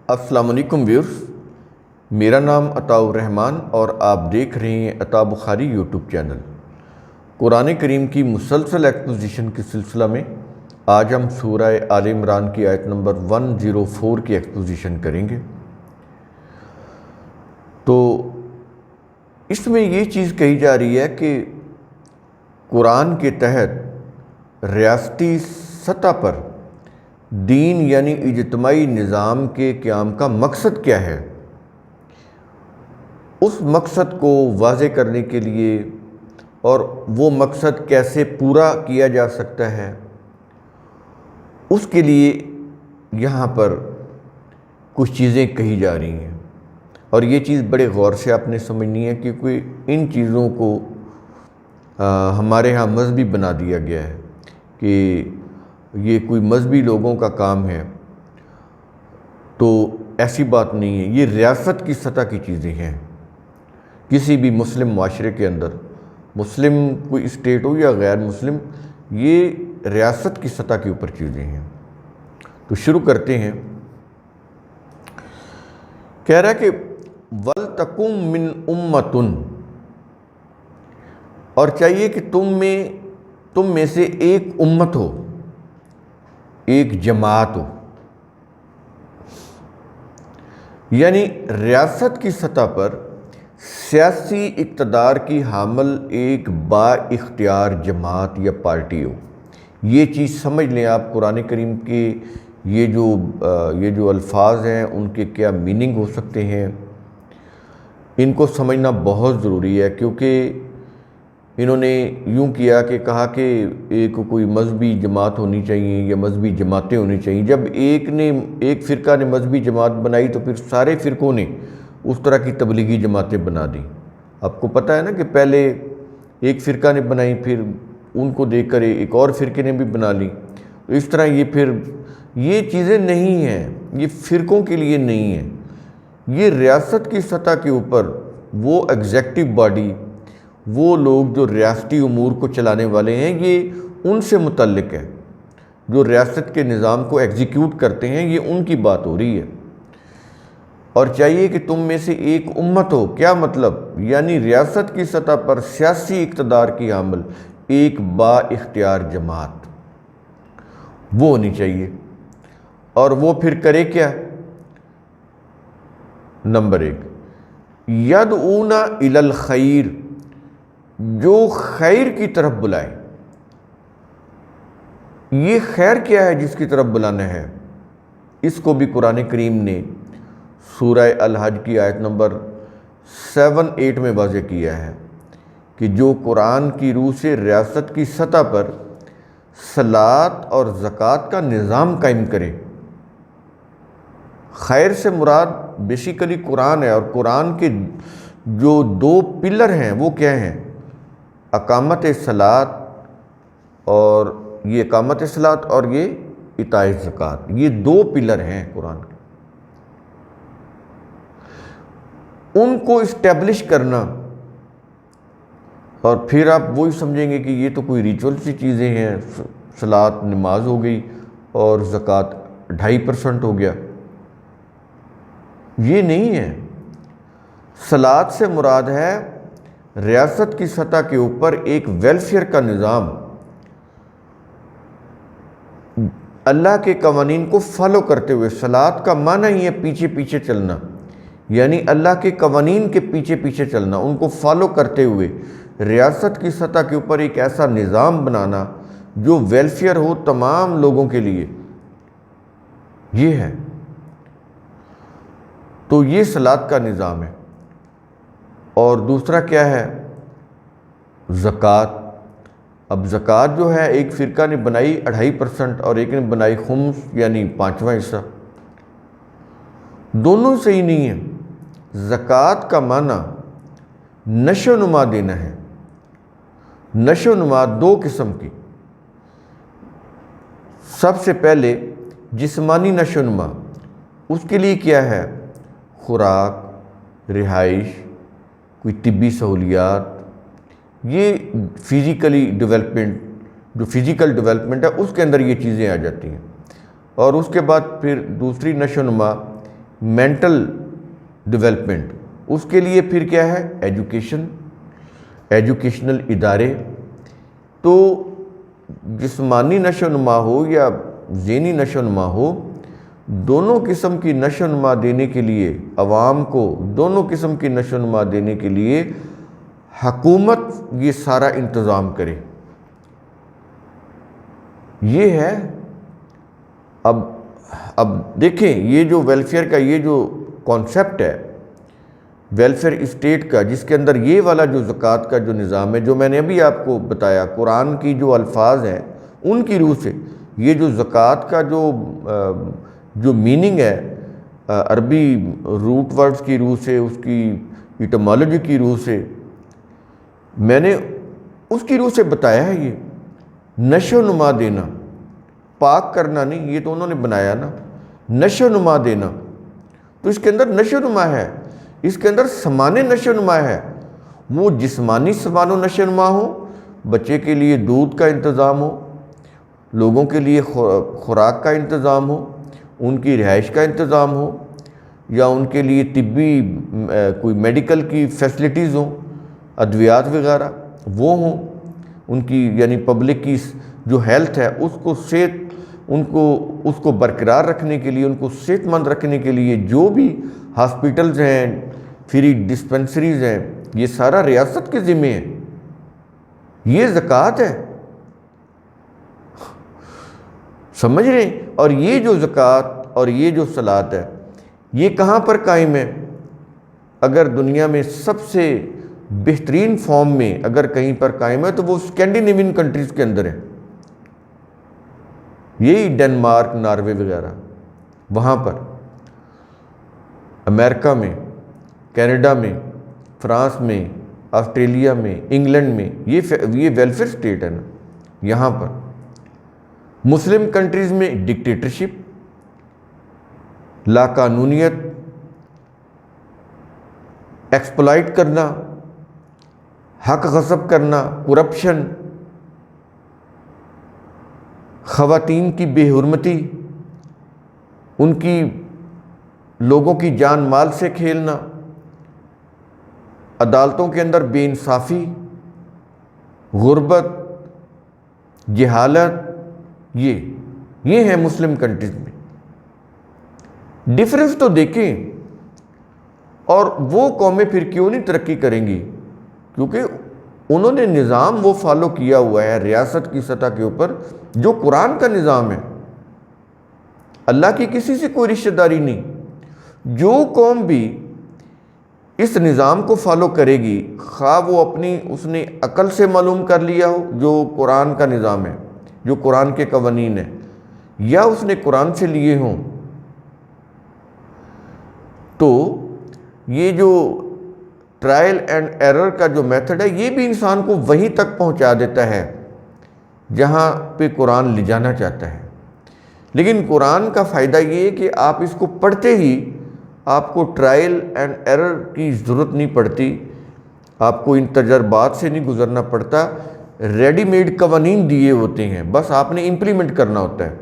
السلام علیکم ویورز، میرا نام عطاء الرحمن اور آپ دیکھ رہے ہیں عطاء بخاری یوٹیوب چینل۔ قرآن کریم کی مسلسل ایکسپوزیشن کے سلسلہ میں آج ہم سورہ آل عمران کی آیت نمبر 104 کی ایکسپوزیشن کریں گے۔ تو اس میں یہ چیز کہی جا رہی ہے کہ قرآن کے تحت ریاستی سطح پر دین یعنی اجتماعی نظام کے قیام کا مقصد کیا ہے، اس مقصد کو واضح کرنے کے لیے اور وہ مقصد کیسے پورا کیا جا سکتا ہے، اس کے لیے یہاں پر کچھ چیزیں کہی جا رہی ہیں، اور یہ چیز بڑے غور سے آپ نے سمجھنی ہے کیونکہ ان چیزوں کو ہمارے ہاں مذہبی بنا دیا گیا ہے کہ یہ کوئی مذہبی لوگوں کا کام ہے، تو ایسی بات نہیں ہے۔ یہ ریاست کی سطح کی چیزیں ہیں۔ کسی بھی مسلم معاشرے کے اندر، مسلم کوئی اسٹیٹ ہو یا غیر مسلم، یہ ریاست کی سطح کے اوپر چیزیں ہیں۔ تو شروع کرتے ہیں۔ کہہ رہا ہے کہ وَلْتَكُمْ مِنْ أُمَّةٌ، اور چاہیے کہ تم میں سے ایک امت ہو، ایک جماعت ہو، یعنی ریاست کی سطح پر سیاسی اقتدار کی حامل ایک با اختیار جماعت یا پارٹی ہو۔ یہ چیز سمجھ لیں آپ۔ قرآن کریم کے یہ جو الفاظ ہیں ان کے کیا میننگ ہو سکتے ہیں، ان کو سمجھنا بہت ضروری ہے، کیونکہ انہوں نے یوں کیا کہ کہا کہ ایک کوئی مذہبی جماعت ہونی چاہیے یا مذہبی جماعتیں ہونی چاہیے۔ جب ایک فرقہ نے مذہبی جماعت بنائی تو پھر سارے فرقوں نے اس طرح کی تبلیغی جماعتیں بنا دیں۔ آپ کو پتہ ہے نا کہ پہلے ایک فرقہ نے بنائی، پھر ان کو دیکھ کر ایک اور فرقے نے بھی بنا لی۔ تو اس طرح یہ چیزیں نہیں ہیں، یہ فرقوں کے لیے نہیں ہیں، یہ ریاست کی سطح کے اوپر وہ ایگزیکٹو باڈی، وہ لوگ جو ریاستی امور کو چلانے والے ہیں، یہ ان سے متعلق ہے۔ جو ریاست کے نظام کو ایگزیکیوٹ کرتے ہیں، یہ ان کی بات ہو رہی ہے۔ اور چاہیے کہ تم میں سے ایک امت ہو۔ کیا مطلب؟ یعنی ریاست کی سطح پر سیاسی اقتدار کی حامل ایک با اختیار جماعت وہ ہونی چاہیے۔ اور وہ پھر کرے کیا؟ نمبر 1، یدعون الی الخیر، جو خیر کی طرف بلائے۔ یہ خیر کیا ہے جس کی طرف بلانا ہے؟ اس کو بھی قرآن کریم نے سورہ الحج کی آیت نمبر 7-8 میں واضح کیا ہے کہ جو قرآن کی روح سے ریاست کی سطح پر صلاۃ اور زکوٰۃ کا نظام قائم کرے۔ خیر سے مراد بیسیکلی قرآن ہے، اور قرآن کے جو 2 پلر ہیں وہ کیا ہیں؟ اقامت صلاۃ اور یہ ایتاء زکوٰۃ، یہ 2 پلر ہیں قرآن کے۔ ان کو اسٹیبلش کرنا، اور پھر آپ وہی سمجھیں گے کہ یہ تو کوئی ریچول سی چیزیں ہیں، صلاۃ نماز ہو گئی اور زکوٰۃ 2.5% ہو گیا۔ یہ نہیں ہے۔ صلاۃ سے مراد ہے ریاست کی سطح کے اوپر ایک ویلفیئر کا نظام، اللہ کے قوانین کو فالو کرتے ہوئے۔ صلاۃ کا معنی ہی ہے پیچھے پیچھے چلنا، یعنی اللہ کے قوانین کے پیچھے پیچھے چلنا، ان کو فالو کرتے ہوئے ریاست کی سطح کے اوپر ایک ایسا نظام بنانا جو ویلفیئر ہو تمام لوگوں کے لیے، یہ ہے۔ تو یہ صلاۃ کا نظام ہے۔ اور دوسرا کیا ہے؟ زکوٰۃ۔ اب زکوٰۃ جو ہے ایک فرقہ نے بنائی 2.5% اور ایک نے بنائی خمس یعنی 5واں حصہ، دونوں صحیح نہیں ہیں۔ زکوٰۃ کا معنی نشو و نما دینا ہے۔ نشو و نما 2 قسم کی۔ سب سے پہلے جسمانی نشو و نما، اس کے لیے کیا ہے؟ خوراک، رہائش، کوئی طبی سہولیات، یہ فزیکلی ڈیولپمنٹ، جو فزیکل ڈیولپمنٹ ہے اس کے اندر یہ چیزیں آ جاتی ہیں۔ اور اس کے بعد پھر دوسری نشو و نما مینٹل ڈیولپمنٹ، اس کے لیے پھر کیا ہے؟ ایجوکیشنل ادارے۔ تو جسمانی نشو و نما ہو یا ذہنی نشو و نما ہو، دونوں قسم کی نشو و نما دینے کے لیے عوام کو، دونوں قسم کی نشو و نما دینے کے لیے حکومت یہ سارا انتظام کرے۔ یہ ہے اب دیکھیں یہ جو ویلفیئر کا یہ جو کانسیپٹ ہے ویلفیئر اسٹیٹ کا، جس کے اندر یہ والا جو زکوٰۃ کا جو نظام ہے، جو میں نے ابھی آپ کو بتایا، قرآن کی جو الفاظ ہیں ان کی روح سے یہ جو زکوٰۃ کا جو میننگ ہے عربی روٹ ورڈز کی روح سے، اس کی ایٹمالوجی کی روح سے، میں نے اس کی روح سے بتایا ہے۔ یہ نشو و نما دینا، پاک کرنا نہیں، یہ تو انہوں نے بنایا نا، نشو و نما دینا، تو اس کے اندر نشو و نما ہے، اس کے اندر سمانے نشو و نما ہے۔ وہ جسمانی سمان و نشو و نما ہو، بچے کے لیے دودھ کا انتظام ہو، لوگوں کے لیے خوراک کا انتظام ہو، ان کی رہائش کا انتظام ہو، یا ان کے لیے طبی کوئی میڈیکل کی فیسلٹیز ہوں، ادویات وغیرہ وہ ہوں، ان کی یعنی پبلک کی جو ہیلتھ ہے اس کو برقرار رکھنے کے لیے، ان کو صحت مند رکھنے کے لیے جو بھی ہاسپٹلز ہیں، فری ڈسپنسریز ہیں، یہ سارا ریاست کے ذمہ ہے۔ یہ زکوٰۃ ہے، سمجھ رہے ہیں؟ اور یہ جو زکوٰۃ اور یہ جو صلاۃ ہے، یہ کہاں پر قائم ہے؟ اگر دنیا میں سب سے بہترین فارم میں اگر کہیں پر قائم ہے تو وہ اسکینڈینیوین کنٹریز کے اندر ہے، یہی ڈنمارک، ناروے وغیرہ، وہاں پر امریکہ میں، کینیڈا میں، فرانس میں، آسٹریلیا میں، انگلینڈ میں، یہ ویلفیئر اسٹیٹ ہے نا۔ یہاں پر مسلم کنٹریز میں ڈکٹیٹرشپ، لاقانونیت، ایکسپلائٹ کرنا، حق غصب کرنا، کرپشن، خواتین کی بے حرمتی، ان کی لوگوں کی جان مال سے کھیلنا، عدالتوں کے اندر بے انصافی، غربت، جہالت، یہ ہیں مسلم کنٹریز میں۔ ڈیفرنس تو دیکھیں، اور وہ قومیں پھر کیوں نہیں ترقی کریں گی؟ کیونکہ انہوں نے نظام وہ فالو کیا ہوا ہے ریاست کی سطح کے اوپر جو قرآن کا نظام ہے، اللہ کی کسی سے کوئی رشتہ داری نہیں۔ جو قوم بھی اس نظام کو فالو کرے گی، خواہ وہ اس نے عقل سے معلوم کر لیا ہو جو قرآن کا نظام ہے، جو قرآن کے قوانین ہیں، یا اس نے قرآن سے لیے ہوں، تو یہ جو ٹرائل اینڈ ایرر کا جو میتھڈ ہے، یہ بھی انسان کو وہیں تک پہنچا دیتا ہے جہاں پہ قرآن لے جانا چاہتا ہے۔ لیکن قرآن کا فائدہ یہ ہے کہ آپ اس کو پڑھتے ہی آپ کو ٹرائل اینڈ ایرر کی ضرورت نہیں پڑتی، آپ کو ان تجربات سے نہیں گزرنا پڑتا، ریڈی میڈ قوانین دیے ہوتے ہیں، بس آپ نے امپلیمنٹ کرنا ہوتا ہے۔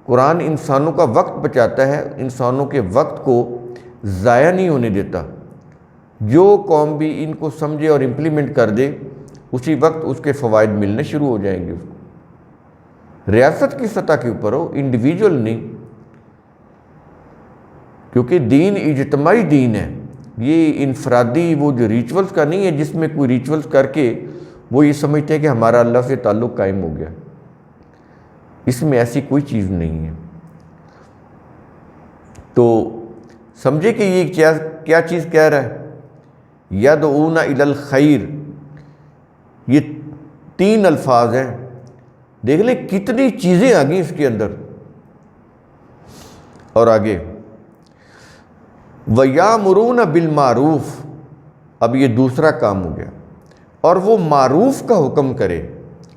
قرآن انسانوں کا وقت بچاتا ہے، انسانوں کے وقت کو ضائع نہیں ہونے دیتا۔ جو قوم بھی ان کو سمجھے اور امپلیمنٹ کر دے، اسی وقت اس کے فوائد ملنے شروع ہو جائیں گے اس کو، ریاست کی سطح کے اوپر ہو، انڈیویجول نہیں، کیونکہ دین اجتماعی دین ہے، یہ انفرادی وہ جو ریچولز کا نہیں ہے، جس میں کوئی ریچولز کر کے وہ یہ سمجھتے ہیں کہ ہمارا اللہ سے تعلق قائم ہو گیا۔ اس میں ایسی کوئی چیز نہیں ہے۔ تو سمجھے کہ یہ کیا چیز کہہ رہا ہے؟ یدعون الی الخیر، یہ 3 الفاظ ہیں، دیکھ لیں کتنی چیزیں آ گئی اس کے اندر۔ اور آگے وَيَأْمُرُونَ بِالْمَعْرُوفِ، اب یہ دوسرا کام ہو گیا، اور وہ معروف کا حکم کرے۔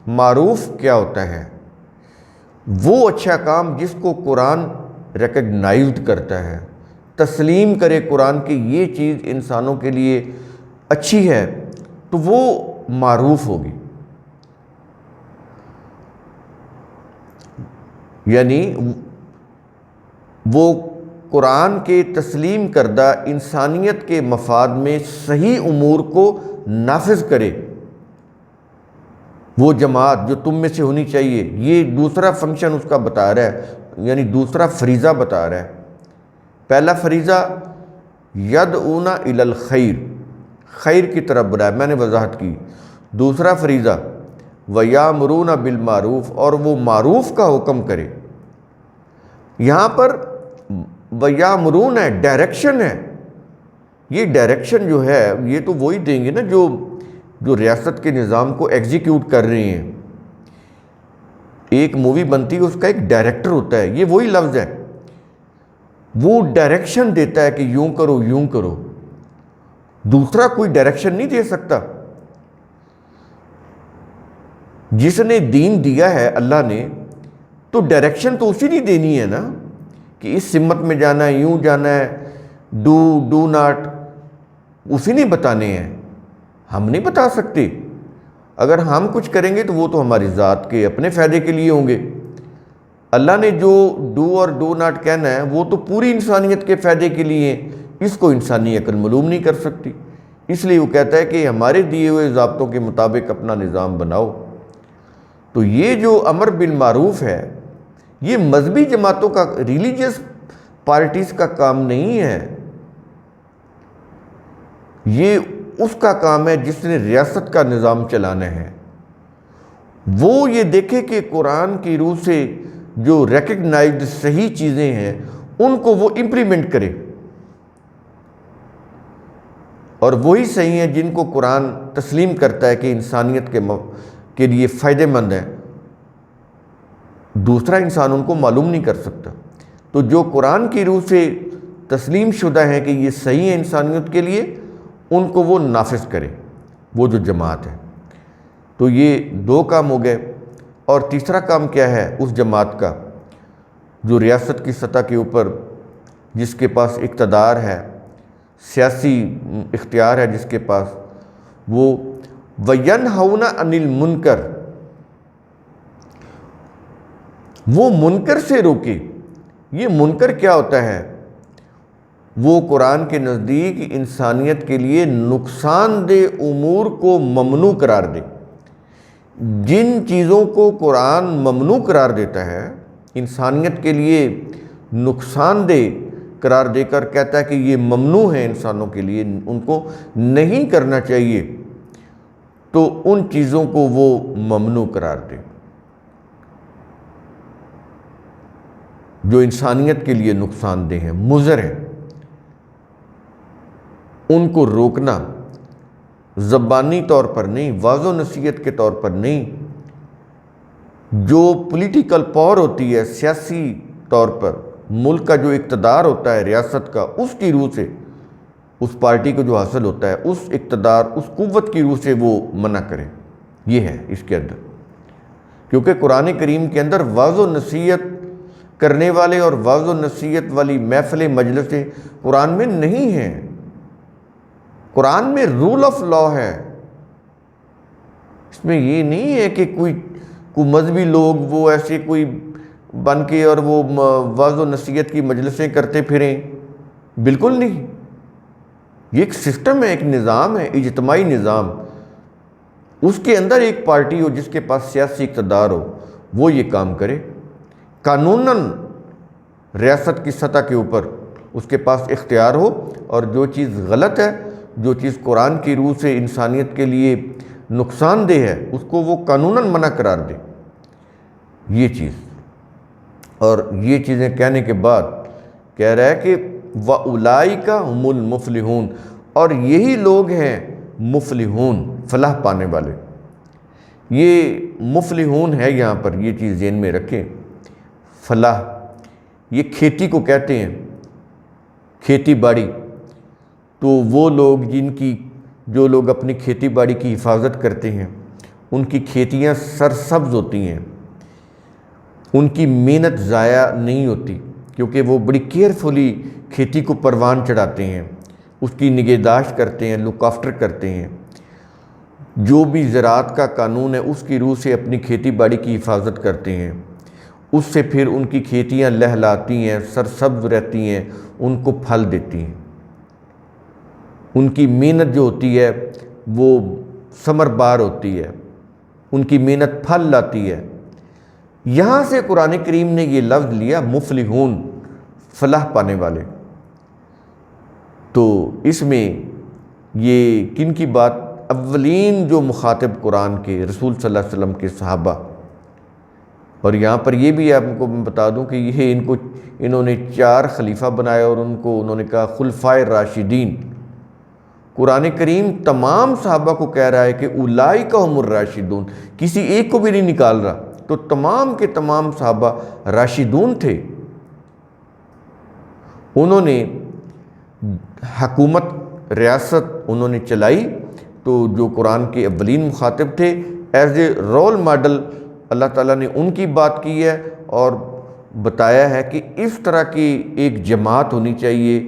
معروف کیا ہوتا ہے؟ وہ اچھا کام جس کو قرآن ریکگنائزڈ کرتا ہے، تسلیم کرے قرآن کی یہ چیز انسانوں کے لیے اچھی ہے، تو وہ معروف ہوگی۔ یعنی وہ قرآن کے تسلیم کردہ انسانیت کے مفاد میں صحیح امور کو نافذ کرے، وہ جماعت جو تم میں سے ہونی چاہیے۔ یہ دوسرا فنکشن اس کا بتا رہا ہے، یعنی دوسرا فریضہ بتا رہا ہے۔ پہلا فریضہ یدعون الی الخیر، خیر کی طرف بلایا، میں نے وضاحت کی۔ دوسرا فریضہ ویامرون بالمعروف، اور وہ معروف کا حکم کرے۔ یہاں پر ویامرون ہے، ڈائریکشن ہے۔ یہ ڈائریکشن جو ہے یہ تو وہی دیں گے نا جو ریاست کے نظام کو ایگزیکیوٹ کر رہے ہیں۔ ایک مووی بنتی ہے، اس کا ایک ڈائریکٹر ہوتا ہے، یہ وہی لفظ ہے۔ وہ ڈائریکشن دیتا ہے کہ یوں کرو یوں کرو، دوسرا کوئی ڈائریکشن نہیں دے سکتا۔ جس نے دین دیا ہے اللہ نے، تو ڈائریکشن تو اسی نے دینی ہے نا، کہ اس سمت میں جانا ہے، یوں جانا ہے، ڈو ناٹ، اسی نے بتانے ہیں، ہم نہیں بتا سکتے۔ اگر ہم کچھ کریں گے تو وہ تو ہماری ذات کے اپنے فائدے کے لیے ہوں گے۔ اللہ نے جو ڈو اور ڈو ناٹ کہنا ہے وہ تو پوری انسانیت کے فائدے کے لیے، اس کو انسانی عقل معلوم نہیں کر سکتی۔ اس لیے وہ کہتا ہے کہ ہمارے دیے ہوئے ضابطوں کے مطابق اپنا نظام بناؤ۔ تو یہ جو امر بالمعروف ہے، یہ مذہبی جماعتوں کا، ریلیجیس پارٹیز کا کام نہیں ہے، یہ اس کا کام ہے جس نے ریاست کا نظام چلانا ہے۔ وہ یہ دیکھے کہ قرآن کی روح سے جو ریکگنائزڈ صحیح چیزیں ہیں ان کو وہ امپلیمنٹ کرے، اور وہی صحیح ہیں جن کو قرآن تسلیم کرتا ہے کہ انسانیت کے لیے فائدہ مند ہے، دوسرا انسان ان کو معلوم نہیں کر سکتا۔ تو جو قرآن کی روح سے تسلیم شدہ ہیں کہ یہ صحیح ہے انسانیت کے لیے، ان کو وہ نافذ کرے، وہ جو جماعت ہے۔ تو یہ دو کام ہو گئے۔ اور تیسرا کام کیا ہے اس جماعت کا، جو ریاست کی سطح کے اوپر جس کے پاس اقتدار ہے، سیاسی اختیار ہے جس کے پاس، وہ وَيَنْهَوْنَ عَنِ الْمُنْكَرِ، وہ منکر سے روکے۔ یہ منکر کیا ہوتا ہے؟ وہ قرآن کے نزدیک انسانیت کے لیے نقصان دہ امور کو ممنوع قرار دے۔ جن چیزوں کو قرآن ممنوع قرار دیتا ہے، انسانیت کے لیے نقصان دہ قرار دے کر کہتا ہے کہ یہ ممنوع ہے انسانوں کے لیے، ان کو نہیں کرنا چاہیے، تو ان چیزوں کو وہ ممنوع قرار دے جو انسانیت کے لیے نقصان دہ ہیں، مضر ہیں۔ ان کو روکنا زبانی طور پر نہیں، واضح و نصیحت کے طور پر نہیں، جو پولیٹیکل پاور ہوتی ہے، سیاسی طور پر ملک کا جو اقتدار ہوتا ہے ریاست کا، اس کی روح سے اس پارٹی کو جو حاصل ہوتا ہے، اس اقتدار، اس قوت کی روح سے وہ منع کرے۔ یہ ہے اس کے اندر، کیونکہ قرآن کریم کے اندر واضح و نصیحت کرنے والے اور واضح و نصیحت والی محفل مجلسیں قرآن میں نہیں ہیں۔ قرآن میں رول آف لا ہے، اس میں یہ نہیں ہے کہ کوئی مذہبی لوگ وہ ایسے کوئی بن کے اور وہ واضح و نصیحت کی مجلسیں کرتے پھریں، بالکل نہیں۔ یہ ایک سسٹم ہے، ایک نظام ہے، اجتماعی نظام۔ اس کے اندر ایک پارٹی ہو جس کے پاس سیاسی اقتدار ہو، وہ یہ کام کرے۔ قانوناً ریاست کی سطح کے اوپر اس کے پاس اختیار ہو، اور جو چیز غلط ہے، جو چیز قرآن کی روح سے انسانیت کے لیے نقصان دہ ہے، اس کو وہ قانوناً منع قرار دے۔ یہ چیز، اور یہ چیزیں کہنے کے بعد کہہ رہا ہے کہ وَأُولَئِكَ هُمُ الْمُفْلِحُونَ، اور یہی لوگ ہیں مفلحون، فلاح پانے والے۔ یہ مفلحون ہے، یہاں پر یہ چیز ذہن میں رکھیں۔ فلاح یہ کھیتی کو کہتے ہیں، کھیتی باڑی۔ تو وہ لوگ جو لوگ اپنی کھیتی باڑی کی حفاظت کرتے ہیں، ان کی کھیتیاں سرسبز ہوتی ہیں، ان کی محنت ضائع نہیں ہوتی، کیونکہ وہ بڑی کیئرفلی کھیتی کو پروان چڑھاتے ہیں، اس کی نگہداشت کرتے ہیں، لک آفٹر کرتے ہیں۔ جو بھی زراعت کا قانون ہے اس کی روح سے اپنی کھیتی باڑی کی حفاظت کرتے ہیں، اس سے پھر ان کی کھیتیاں لہلاتی ہیں، سرسبز رہتی ہیں، ان کو پھل دیتی ہیں، ان کی محنت جو ہوتی ہے وہ ثمر بار ہوتی ہے، ان کی محنت پھل لاتی ہے۔ یہاں سے قرآن کریم نے یہ لفظ لیا مفلحون، فلاح پانے والے۔ تو اس میں یہ کن کی بات؟ اولین جو مخاطب قرآن کے رسول صلی اللہ علیہ وسلم کے صحابہ، اور یہاں پر یہ بھی آپ کو میں بتا دوں کہ یہ انہوں نے 4 خلیفہ بنایا اور ان کو انہوں نے کہا خلفائے راشدین۔ قرآن کریم تمام صحابہ کو کہہ رہا ہے کہ اولئک هم الراشدون، کسی ایک کو بھی نہیں نکال رہا، تو تمام کے تمام صحابہ راشدون تھے۔ انہوں نے حکومت، ریاست انہوں نے چلائی، تو جو قرآن کے اولین مخاطب تھے، ایز اے رول ماڈل اللہ تعالیٰ نے ان کی بات کی ہے اور بتایا ہے کہ اس طرح کی ایک جماعت ہونی چاہیے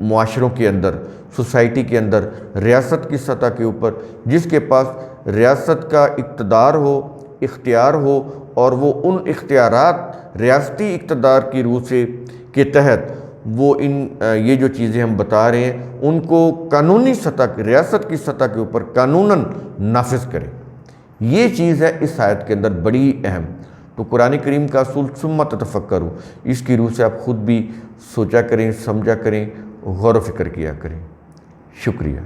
معاشروں کے اندر، سوسائٹی کے اندر، ریاست کی سطح کے اوپر، جس کے پاس ریاست کا اقتدار ہو، اختیار ہو، اور وہ ان اختیارات ریاستی اقتدار کی روح سے کے تحت وہ یہ جو چیزیں ہم بتا رہے ہیں ان کو قانونی سطح، ریاست کی سطح کے اوپر قانوناً نافذ کریں۔ یہ چیز ہے اس آیت کے اندر بڑی اہم۔ تو قرآن کریم کا اصول ثم تتفکروا، اس کی روح سے آپ خود بھی سوچا کریں، سمجھا کریں، غور و فکر کیا کریں۔ شکریہ۔